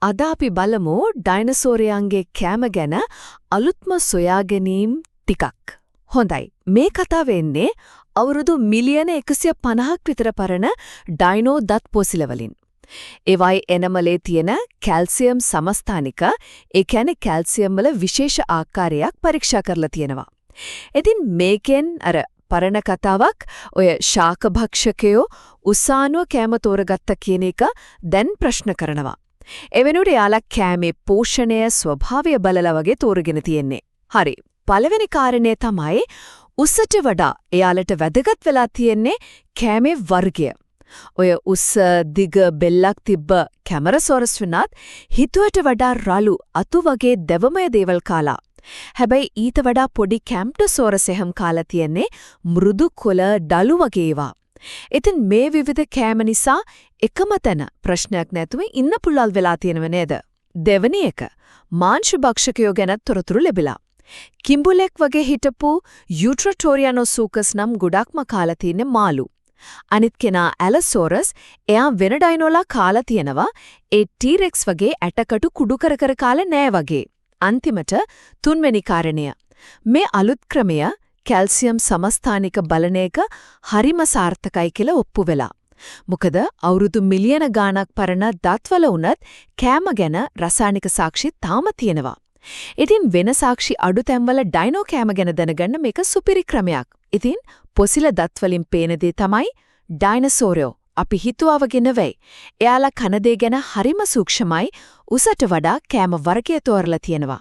අද අපි බලමු ඩයිනසෝරයන්ගේ කෑම ගැන අලුත්ම සොයාගැනීම් ටිකක්. හොඳයි. මේ කතාව වෙන්නේ අවුරුදු මිලියන 150ක් විතර පරණ ඩයිනෝ දත් පොසිලවලින්. ඒවයි එනමලේ තියෙන කැල්සියම් සමස්ථානික, ඒ කියන්නේ කැල්සියම් වල විශේෂ ආකාරයක් පරීක්ෂා කරලා තියෙනවා. ඉතින් මේකෙන් පරණ කතාවක් ඔය ශාකභක්ෂකයෝ උසානුව කෑම තෝරගත්ත කියන එක දැන් ප්‍රශ්න කරනවා. එවෙනුවට යාලා කෑමේ පෝෂණය ස්වභාවය බලලා වගේ තෝරගෙන තියෙන්නේ. හරි. පළවෙනි කාරණේ තමයි උසට වඩා එයාලට වැදගත් වෙලා තියෙන්නේ කෑමේ වර්ගය. ඔය උස දිග බෙල්ලක් තිබ්බ කැමරසොරස් වුණත් හිතුවට වඩා රළු අතු වගේ දෙවමය දේවල් කාලා. හැබැයි ඊට වඩා පොඩි කැම්ප්ටොසොරස් එහෙම කාලා තියෙන්නේ මෘදු කොළ ඩලු වගේ ඒවා. ඉතින් මේ විවිධ කෑම නිසා එකම තැන ප්‍රශ්නයක් නැතුව ඉන්න පුළුල් වෙලා තියෙනව නේද? දෙවැනි එක මාංශ භක්ෂකයෝ ගැන තොරතුරු ලැබිලා. කිඹුලෙක් වගේ හිටපු යුට්‍රටෝරියානෝසූකස් නම් ගොඩක්ම කාලා තියෙන මාළු. අනිත් කෙනා ඇලසොරස් එයා වෙන ඩයිනෝලා කාලා තියෙනවා. ඒ ටීරෙක්ස් වගේ ඇටකටු කුඩු කර කර කාලා නෑ වගේ. අන්තිමට තුන්වෙනි කාරණය. මේ අලුත් ක්‍රමය කැල්සියම් සමස්ථානික බලන එක හරිම සාර්ථකයි කියලා ඔප්පු වෙලා. මොකද අවුරුදු මිලියන ගාණක් පරණ දත්වල වුණත් කෑම ගැන රසායනික සාක්ෂි තාම තියෙනවා. ඉතින් වෙන සාක්ෂි අඩු තැන්වල ඩයිනෝ කෑම ගැන දැනගන්න මේක සුපිරි ක්‍රමයක්. ඉතින් පොසිල දත්වලින් පේන දේ තමයි ඩයිනසෝරයෝ අපි හිතුවා වගේ නෙවෙයි. එයාලා කන දේ ගැන හරිම සූක්ෂමයි. උසට වඩා කෑම වර්ගය තෝරලා තියෙනවා.